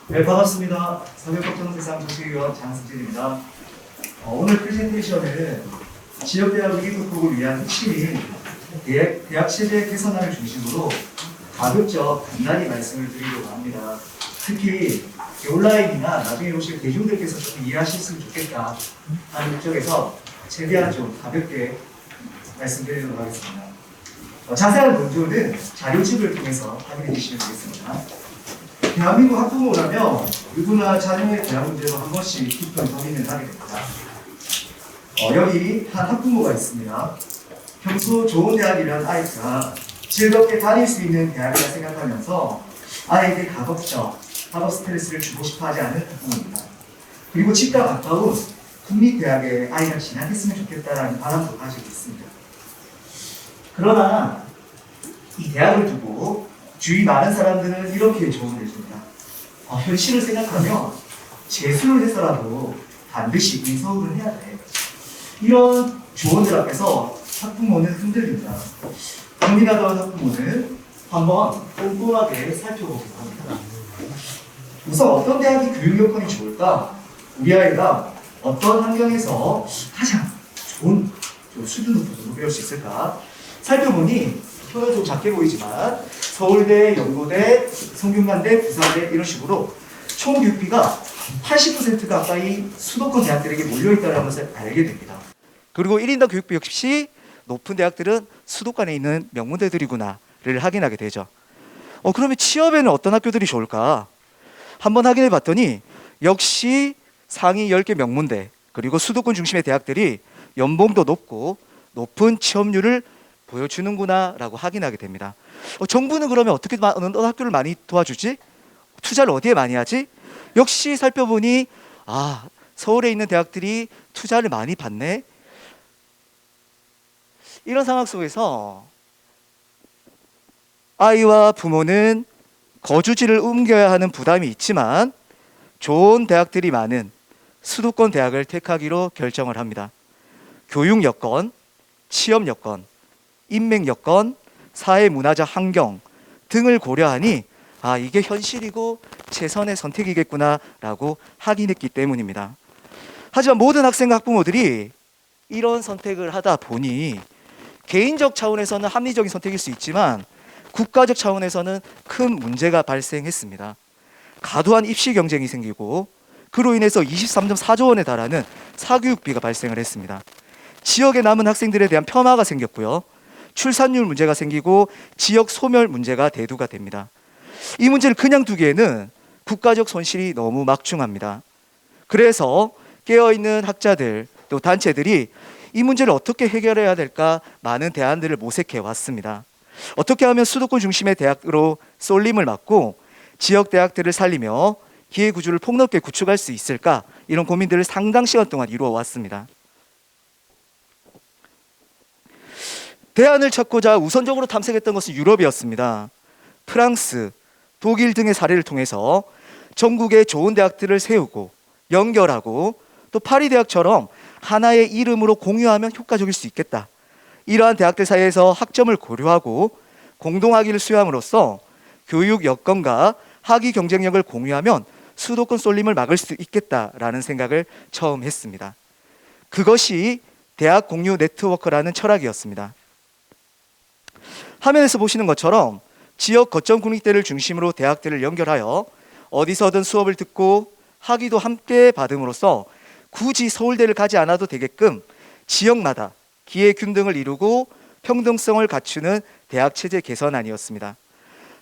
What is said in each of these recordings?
네, 반갑습니다. 서울법정세상 조직위원 장승진입니다. 오늘 프레젠테이션은 지역대학 위기 극복을 위한 핵심인 대학 체제 개선안을 중심으로 가급적 간단히 말씀을 드리려고 합니다. 특히 온라인이나 나중에 오실 대중들께서 좀 이해하셨으면 좋겠다 하는 목적에서 최대한 좀 가볍게 말씀드리도록 하겠습니다. 자세한 논조는 자료집을 통해서 확인해 주시면 되겠습니다. 대한민국 학부모라면 누구나 자녀의 대학 문제로 한 번씩 깊은 고민을 하게 됩니다. 여기 한 학부모가 있습니다. 평소 좋은 대학이란 아이가 즐겁게 다닐 수 있는 대학이라 생각하면서 아이에게 가급적 학업 스트레스를 주고 싶어 하지 않은 학부모입니다. 그리고 집과 가까운 국립대학에 아이가 진학했으면 좋겠다라는 바람도 가지고 있습니다. 그러나 이 대학을 두고 주위 많은 사람들은 이렇게 조언을 해줍니다. 현실을 생각하면 재수를 해서라도 반드시 인서울을 해야 돼. 이런 조언들 앞에서 학부모는 흔들립니다. 고민하던 학부모는 한번 꼼꼼하게 살펴보기로 합니다. 우선 어떤 대학이 교육 여건이 좋을까? 우리 아이가 어떤 환경에서 가장 좋은 수준 높은 공부를 배울 수 있을까? 살펴보니 표는 좀 작게 보이지만 서울대, 연고대, 성균관대, 부산대 이런 식으로 총 교육비가 80% 가까이 수도권 대학들에게 몰려있다는 것을 알게 됩니다. 그리고 1인당 교육비 역시 높은 대학들은 수도권에 있는 명문대들이구나를 확인하게 되죠. 그러면 취업에는 어떤 학교들이 좋을까? 한번 확인해 봤더니 역시 상위 10개 명문대 그리고 수도권 중심의 대학들이 연봉도 높고 높은 취업률을 보여주는구나 라고 확인하게 됩니다. 정부는 그러면 어떻게 어느 학교를 많이 도와주지? 투자를 어디에 많이 하지? 역시 살펴보니 서울에 있는 대학들이 투자를 많이 받네. 이런 상황 속에서 아이와 부모는 거주지를 옮겨야 하는 부담이 있지만 좋은 대학들이 많은 수도권 대학을 택하기로 결정을 합니다. 교육 여건, 취업 여건, 인맥 여건, 사회 문화적 환경 등을 고려하니 이게 현실이고 최선의 선택이겠구나라고 확인했기 때문입니다. 하지만 모든 학생과 학부모들이 이런 선택을 하다 보니 개인적 차원에서는 합리적인 선택일 수 있지만 국가적 차원에서는 큰 문제가 발생했습니다. 과도한 입시 경쟁이 생기고 그로 인해서 23.4조 원에 달하는 사교육비가 발생을 했습니다. 지역에 남은 학생들에 대한 폄하가 생겼고요. 출산율 문제가 생기고 지역 소멸 문제가 대두가 됩니다. 이 문제를 그냥 두기에는 국가적 손실이 너무 막중합니다. 그래서 깨어있는 학자들 또 단체들이 이 문제를 어떻게 해결해야 될까 많은 대안들을 모색해 왔습니다. 어떻게 하면 수도권 중심의 대학으로 쏠림을 막고 지역 대학들을 살리며 기회 구조를 폭넓게 구축할 수 있을까 이런 고민들을 상당 시간 동안 이루어 왔습니다. 대안을 찾고자 우선적으로 탐색했던 것은 유럽이었습니다. 프랑스, 독일 등의 사례를 통해서 전국에 좋은 대학들을 세우고 연결하고 또 파리 대학처럼 하나의 이름으로 공유하면 효과적일 수 있겠다. 이러한 대학들 사이에서 학점을 고려하고 공동학위를 수여함으로써 교육 여건과 학위 경쟁력을 공유하면 수도권 쏠림을 막을 수 있겠다라는 생각을 처음 했습니다. 그것이 대학 공유 네트워크라는 철학이었습니다. 화면에서 보시는 것처럼 지역 거점 국립대를 중심으로 대학들을 연결하여 어디서든 수업을 듣고 학위도 함께 받음으로써 굳이 서울대를 가지 않아도 되게끔 지역마다 기회 균등을 이루고 평등성을 갖추는 대학 체제 개선안이었습니다.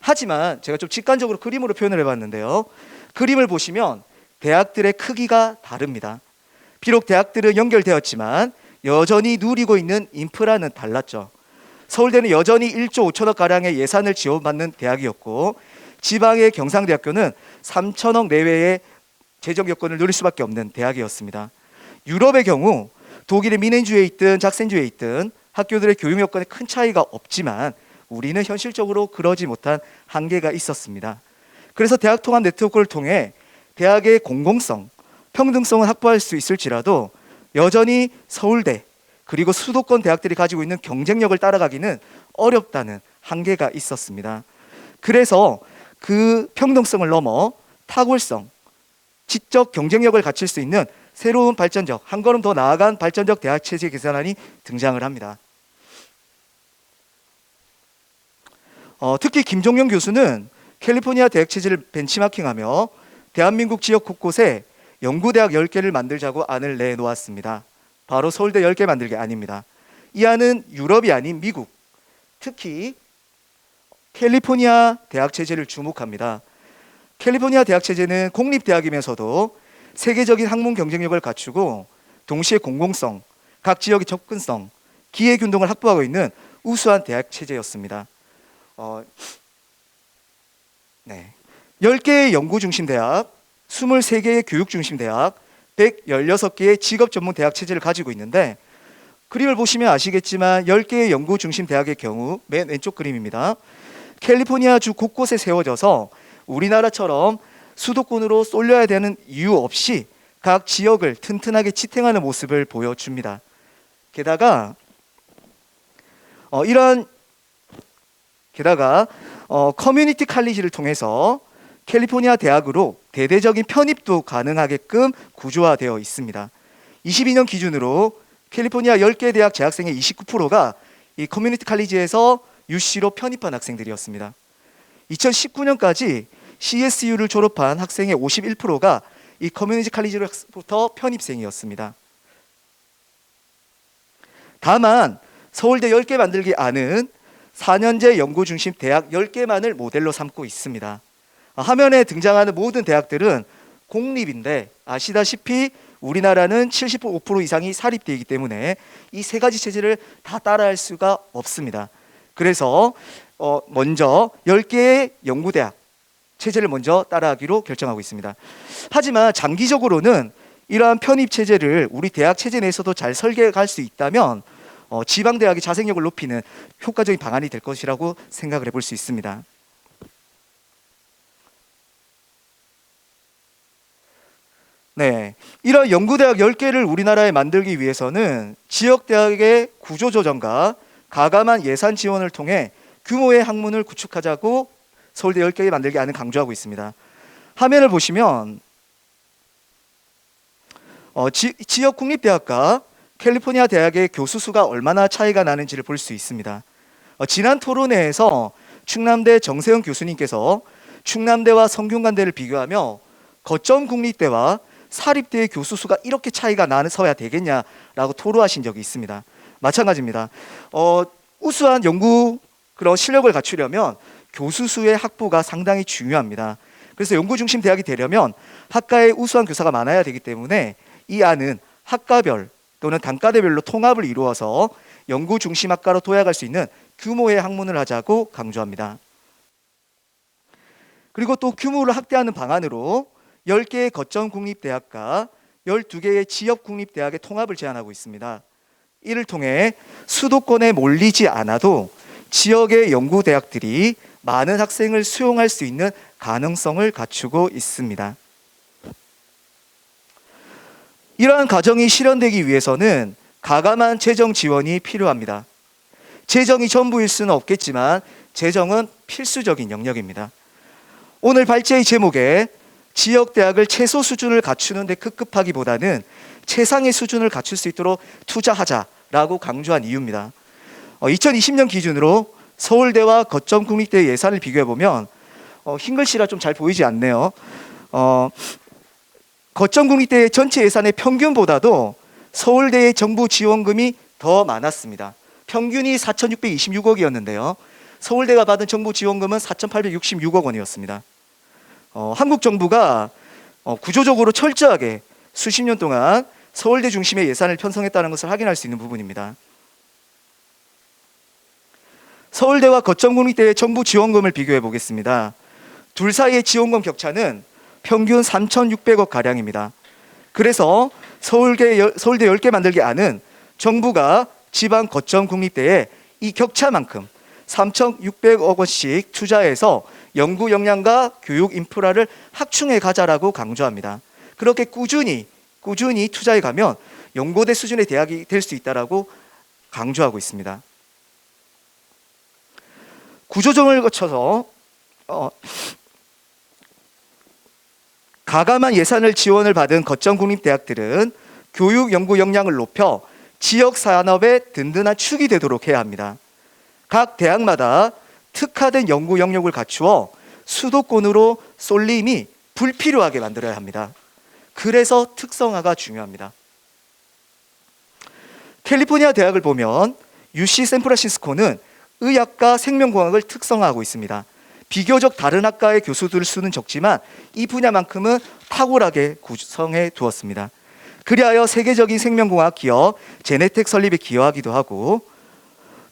하지만 제가 좀 직관적으로 그림으로 표현을 해봤는데요. 그림을 보시면 대학들의 크기가 다릅니다. 비록 대학들은 연결되었지만 여전히 누리고 있는 인프라는 달랐죠. 서울대는 여전히 1조 5천억 가량의 예산을 지원받는 대학이었고 지방의 경상대학교는 3천억 내외의 재정 여건을 누릴 수밖에 없는 대학이었습니다. 유럽의 경우 독일의 미넨주에 있든 작센주에 있든 학교들의 교육 여건에 큰 차이가 없지만 우리는 현실적으로 그러지 못한 한계가 있었습니다. 그래서 대학 통합 네트워크를 통해 대학의 공공성, 평등성을 확보할 수 있을지라도 여전히 서울대 그리고 수도권 대학들이 가지고 있는 경쟁력을 따라가기는 어렵다는 한계가 있었습니다. 그래서 그 평등성을 넘어 탁월성, 지적 경쟁력을 갖출 수 있는 새로운 발전적, 한 걸음 더 나아간 발전적 대학 체제 개선안이 등장을 합니다. 특히 김종영 교수는 캘리포니아 대학 체제를 벤치마킹하며 대한민국 지역 곳곳에 연구대학 10개를 만들자고 안을 내놓았습니다. 바로 서울대 10개 만들기 안입니다. 이 안은 유럽이 아닌 미국, 특히 캘리포니아 대학 체제를 주목합니다. 캘리포니아 대학 체제는 공립대학이면서도 세계적인 학문 경쟁력을 갖추고 동시에 공공성, 각 지역의 접근성, 기회균등을 확보하고 있는 우수한 대학 체제였습니다. 10개의 연구중심 대학, 23개의 교육중심 대학, 116개의 직업전문 대학 체제를 가지고 있는데, 그림을 보시면 아시겠지만 10개의 연구중심 대학의 경우 맨 왼쪽 그림입니다. 캘리포니아 주 곳곳에 세워져서 우리나라처럼 수도권으로 쏠려야 되는 이유 없이 각 지역을 튼튼하게 지탱하는 모습을 보여줍니다. 게다가 커뮤니티 칼리지를 통해서 캘리포니아 대학으로 대대적인 편입도 가능하게끔 구조화되어 있습니다. 22년 기준으로 캘리포니아 10개 대학 재학생의 29%가 이 커뮤니티 칼리지에서 UC로 편입한 학생들이었습니다. 2019년까지 CSU를 졸업한 학생의 51%가 이 커뮤니티 칼리지로부터 편입생이었습니다. 다만 서울대 10개 만들기 안은 4년제 연구중심 대학 10개만을 모델로 삼고 있습니다. 화면에 등장하는 모든 대학들은 공립인데 아시다시피 우리나라는 75% 이상이 사립대이기 때문에 이 세 가지 체제를 다 따라할 수가 없습니다. 그래서 먼저 10개의 연구대학 체제를 먼저 따라하기로 결정하고 있습니다. 하지만 장기적으로는 이러한 편입 체제를 우리 대학 체제 내에서도 잘 설계할 수 있다면 지방대학의 자생력을 높이는 효과적인 방안이 될 것이라고 생각을 해볼 수 있습니다. 이런 연구대학 10개를 우리나라에 만들기 위해서는 지역대학의 구조조정과 가감한 예산 지원을 통해 규모의 학문을 구축하자고 서울대 10개 만들기 안을 강조하고 있습니다. 화면을 보시면 지역 국립대학과 캘리포니아 대학의 교수 수가 얼마나 차이가 나는지를 볼 수 있습니다. 지난 토론회에서 충남대 정세영 교수님께서 충남대와 성균관대를 비교하며 거점 국립대와 사립대의 교수 수가 이렇게 차이가 나서야 되겠냐라고 토로하신 적이 있습니다. 마찬가지입니다. 우수한 연구 그런 실력을 갖추려면 교수 수의 확보가 상당히 중요합니다. 그래서 연구 중심 대학이 되려면 학과에 우수한 교사가 많아야 되기 때문에 이 안은 학과별 또는 단과대별로 통합을 이루어서 연구 중심 학과로 도약할 수 있는 규모의 학문을 하자고 강조합니다. 그리고 또 규모를 확대하는 방안으로 10개의 거점 국립대학과 12개의 지역 국립대학의 통합을 제안하고 있습니다. 이를 통해 수도권에 몰리지 않아도 지역의 연구대학들이 많은 학생을 수용할 수 있는 가능성을 갖추고 있습니다. 이러한 과정이 실현되기 위해서는 가감한 재정 지원이 필요합니다. 재정이 전부일 수는 없겠지만 재정은 필수적인 영역입니다. 오늘 발제의 제목에 지역대학을 최소 수준을 갖추는 데 급급하기보다는 최상의 수준을 갖출 수 있도록 투자하자라고 강조한 이유입니다. 2020년 기준으로 서울대와 거점 국립대 예산을 비교해보면 흰 글씨라 좀 잘 보이지 않네요. 거점 국립대의 전체 예산의 평균보다도 서울대의 정부 지원금이 더 많았습니다. 평균이 4,626억이었는데요. 서울대가 받은 정부 지원금은 4,866억 원이었습니다. 한국 정부가 구조적으로 철저하게 수십 년 동안 서울대 중심의 예산을 편성했다는 것을 확인할 수 있는 부분입니다. 서울대와 거점국립대의 정부 지원금을 비교해 보겠습니다. 둘 사이의 지원금 격차는 평균 3,600억 가량입니다. 그래서 서울대 10개 만들기 안은 정부가 지방 거점국립대에 이 격차만큼 3,600억 원씩 투자해서 연구 역량과 교육 인프라를 확충해 가자라고 강조합니다. 그렇게 꾸준히 투자해 가면 연고대 수준의 대학이 될 수 있다라고 강조하고 있습니다. 구조조정을 거쳐서 가감한 예산을 지원을 받은 거점 국립대학들은 교육 연구 역량을 높여 지역 산업의 든든한 축이 되도록 해야 합니다. 각 대학마다 특화된 연구 영역을 갖추어 수도권으로 쏠림이 불필요하게 만들어야 합니다. 그래서 특성화가 중요합니다. 캘리포니아 대학을 보면 UC 샌프란시스코는 의학과 생명공학을 특성화하고 있습니다. 비교적 다른 학과의 교수들 수는 적지만 이 분야만큼은 탁월하게 구성해 두었습니다. 그리하여 세계적인 생명공학 기업 제네텍 설립에 기여하기도 하고,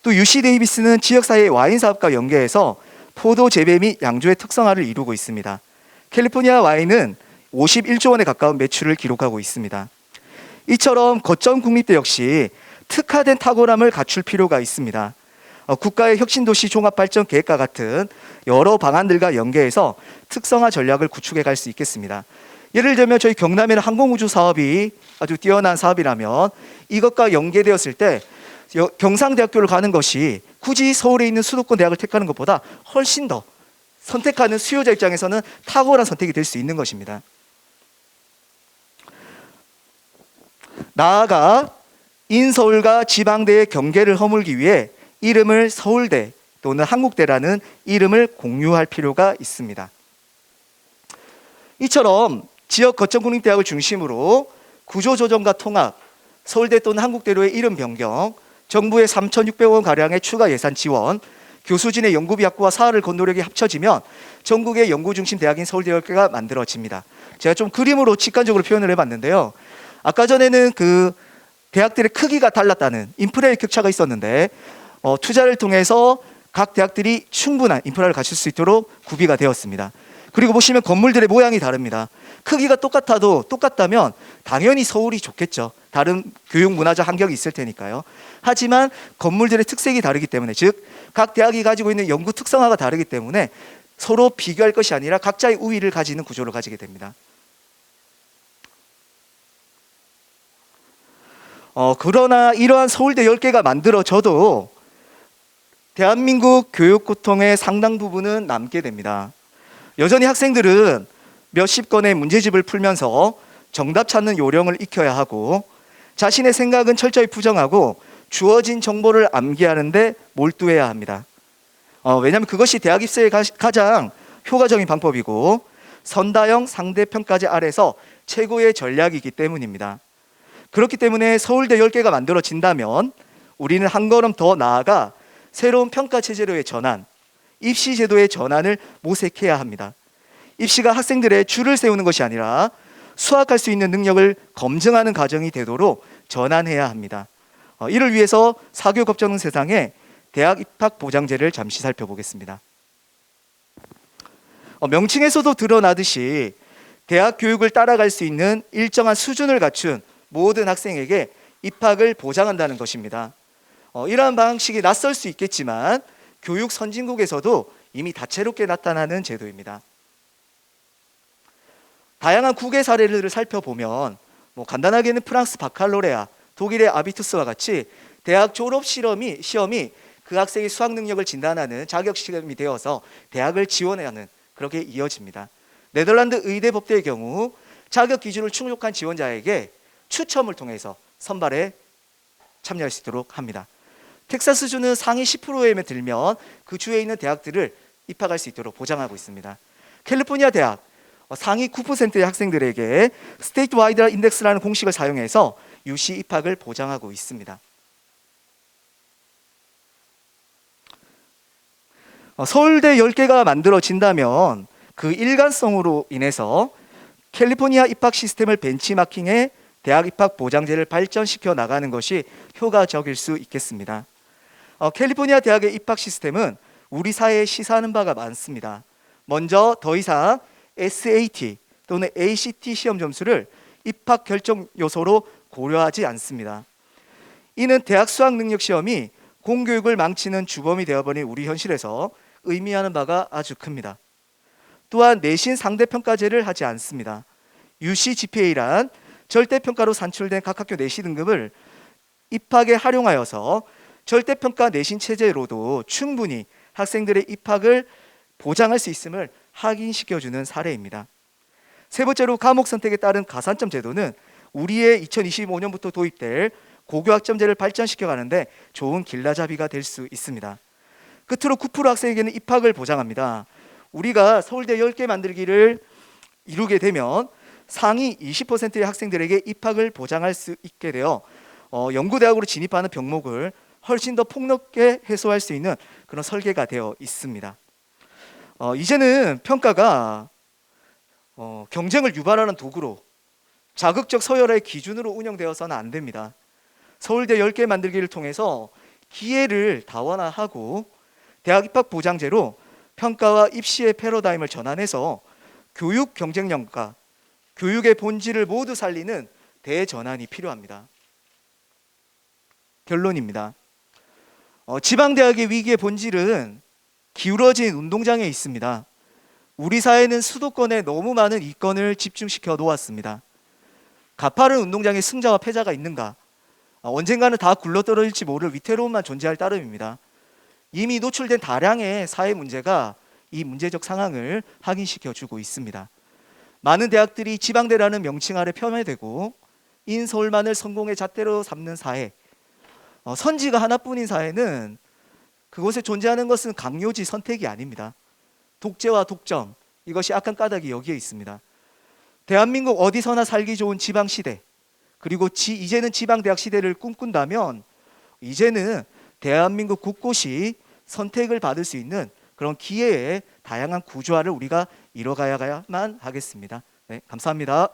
또 UC 데이비스는 지역사회의 와인 사업과 연계해서 포도 재배 및 양조의 특성화를 이루고 있습니다. 캘리포니아 와인은 51조 원에 가까운 매출을 기록하고 있습니다. 이처럼 거점 국립대 역시 특화된 탁월함을 갖출 필요가 있습니다. 국가의 혁신도시 종합발전계획과 같은 여러 방안들과 연계해서 특성화 전략을 구축해 갈 수 있겠습니다. 예를 들면 저희 경남에는 항공우주 사업이 아주 뛰어난 사업이라면 이것과 연계되었을 때 경상대학교를 가는 것이 굳이 서울에 있는 수도권 대학을 택하는 것보다 훨씬 더 선택하는 수요자 입장에서는 탁월한 선택이 될 수 있는 것입니다. 나아가 인서울과 지방대의 경계를 허물기 위해 이름을 서울대 또는 한국대라는 이름을 공유할 필요가 있습니다. 이처럼 지역 거점 국립대학을 중심으로 구조조정과 통합, 서울대 또는 한국대로의 이름 변경, 정부의 3,600원 가량의 추가 예산 지원, 교수진의 연구비 확보와 사활을 건노력이 합쳐지면 전국의 연구 중심 대학인 서울대학교가 만들어집니다. 제가 좀 그림으로 직관적으로 표현을 해봤는데요. 아까 전에는 그 대학들의 크기가 달랐다는 인프라의 격차가 있었는데 투자를 통해서 각 대학들이 충분한 인프라를 갖출 수 있도록 구비가 되었습니다. 그리고 보시면 건물들의 모양이 다릅니다. 크기가 똑같다면 당연히 서울이 좋겠죠. 다른 교육 문화적 환경이 있을 테니까요. 하지만 건물들의 특색이 다르기 때문에, 즉 각 대학이 가지고 있는 연구 특성화가 다르기 때문에 서로 비교할 것이 아니라 각자의 우위를 가지는 구조를 가지게 됩니다. 그러나 이러한 서울대 10개가 만들어져도 대한민국 교육 고통의 상당 부분은 남게 됩니다. 여전히 학생들은 몇십 건의 문제집을 풀면서 정답 찾는 요령을 익혀야 하고, 자신의 생각은 철저히 부정하고 주어진 정보를 암기하는데 몰두해야 합니다. 왜냐하면 그것이 대학 입시의 가장 효과적인 방법이고 선다형 상대평가제 아래서 최고의 전략이기 때문입니다. 그렇기 때문에 서울대 10개가 만들어진다면 우리는 한 걸음 더 나아가 새로운 평가 체제로의 전환, 입시 제도의 전환을 모색해야 합니다. 입시가 학생들의 줄을 세우는 것이 아니라 수학할 수 있는 능력을 검증하는 과정이 되도록 전환해야 합니다. 이를 위해서 사교육 없는 세상에 대학 입학 보장제를 잠시 살펴보겠습니다. 명칭에서도 드러나듯이 대학 교육을 따라갈 수 있는 일정한 수준을 갖춘 모든 학생에게 입학을 보장한다는 것입니다. 이러한 방식이 낯설 수 있겠지만 교육 선진국에서도 이미 다채롭게 나타나는 제도입니다. 다양한 국외 사례를 살펴보면 간단하게는 프랑스 바칼로레아, 독일의 아비투스와 같이 대학 졸업 시험이 그 학생의 수학 능력을 진단하는 자격 시험이 되어서 대학을 지원해야 하는, 그렇게 이어집니다. 네덜란드 의대 법대의 경우 자격 기준을 충족한 지원자에게 추첨을 통해서 선발에 참여할 수 있도록 합니다. 텍사스주는 상위 10%에 들면 그 주에 있는 대학들을 입학할 수 있도록 보장하고 있습니다. 캘리포니아 대학 상위 9%의 학생들에게 스테이트 와이드 인덱스라는 공식을 사용해서 UC 입학을 보장하고 있습니다. 서울대 10개가 만들어진다면 그 일관성으로 인해서 캘리포니아 입학 시스템을 벤치마킹해 대학 입학 보장제를 발전시켜 나가는 것이 효과적일 수 있겠습니다. 캘리포니아 대학의 입학 시스템은 우리 사회에 시사하는 바가 많습니다. 먼저 더 이상 SAT 또는 ACT 시험 점수를 입학 결정 요소로 고려하지 않습니다. 이는 대학 수학 능력 시험이 공교육을 망치는 주범이 되어버린 우리 현실에서 의미하는 바가 아주 큽니다. 또한 내신 상대평가제를 하지 않습니다. UC GPA란 절대평가로 산출된 각 학교 내신 등급을 입학에 활용하여서 절대평가 내신 체제로도 충분히 학생들의 입학을 보장할 수 있음을 확인시켜주는 사례입니다. 세 번째로 과목 선택에 따른 가산점 제도는 우리의 2025년부터 도입될 고교학점제를 발전시켜 가는데 좋은 길라잡이가 될 수 있습니다. 끝으로 9% 학생에게는 입학을 보장합니다. 우리가 서울대 10개 만들기를 이루게 되면 상위 20%의 학생들에게 입학을 보장할 수 있게 되어 연구대학으로 진입하는 병목을 훨씬 더 폭넓게 해소할 수 있는 그런 설계가 되어 있습니다. 이제는 평가가 경쟁을 유발하는 도구로 자극적 서열화의 기준으로 운영되어서는 안 됩니다. 서울대 10개 만들기를 통해서 기회를 다원화하고 대학 입학 보장제로 평가와 입시의 패러다임을 전환해서 교육 경쟁력과 교육의 본질을 모두 살리는 대전환이 필요합니다. 결론입니다. 지방대학의 위기의 본질은 기울어진 운동장에 있습니다. 우리 사회는 수도권에 너무 많은 이권을 집중시켜 놓았습니다. 가파른 운동장에 승자와 패자가 있는가? 언젠가는 다 굴러떨어질지 모를 위태로움만 존재할 따름입니다. 이미 노출된 다량의 사회 문제가 이 문제적 상황을 확인시켜주고 있습니다. 많은 대학들이 지방대라는 명칭 아래 폄훼되고 인서울만을 성공의 잣대로 삼는 사회, 선지가 하나뿐인 사회는 그곳에 존재하는 것은 강요지 선택이 아닙니다. 독재와 독점, 이것이 악한 까닭이 여기에 있습니다. 대한민국 어디서나 살기 좋은 지방시대, 그리고 이제는 지방대학 시대를 꿈꾼다면 이제는 대한민국 곳곳이 선택을 받을 수 있는 그런 기회의 다양한 구조화를 우리가 이뤄가야만 하겠습니다. 네, 감사합니다.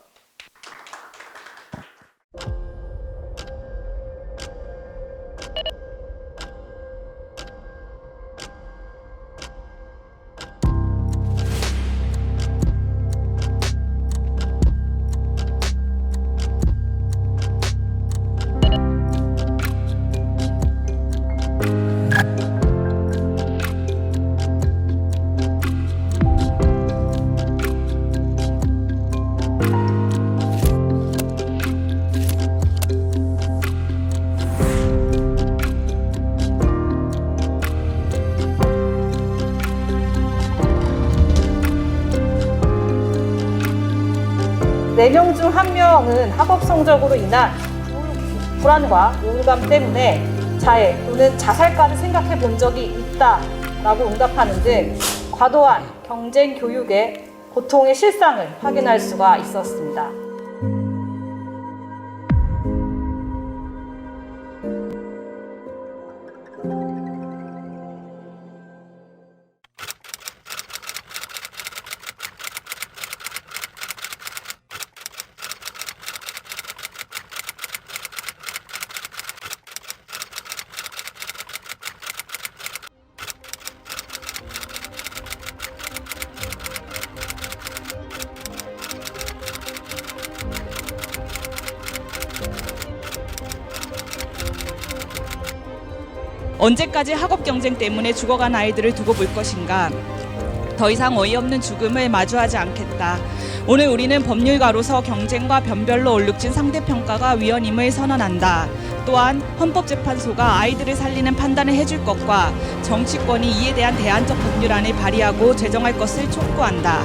네 명 중 한 명은 학업 성적으로 인한 불안과 우울감 때문에 자해 또는 자살까지 생각해 본 적이 있다라고 응답하는 등 과도한 경쟁 교육의 고통의 실상을 확인할 수가 있었습니다. 언제까지 학업 경쟁 때문에 죽어간 아이들을 두고 볼 것인가? 더 이상 어이없는 죽음을 마주하지 않겠다. 오늘 우리는 법률가로서 경쟁과 변별로 얼룩진 상대평가가 위헌임을 선언한다. 또한 헌법재판소가 아이들을 살리는 판단을 해줄 것과 정치권이 이에 대한 대안적 법률안을 발의하고 제정할 것을 촉구한다.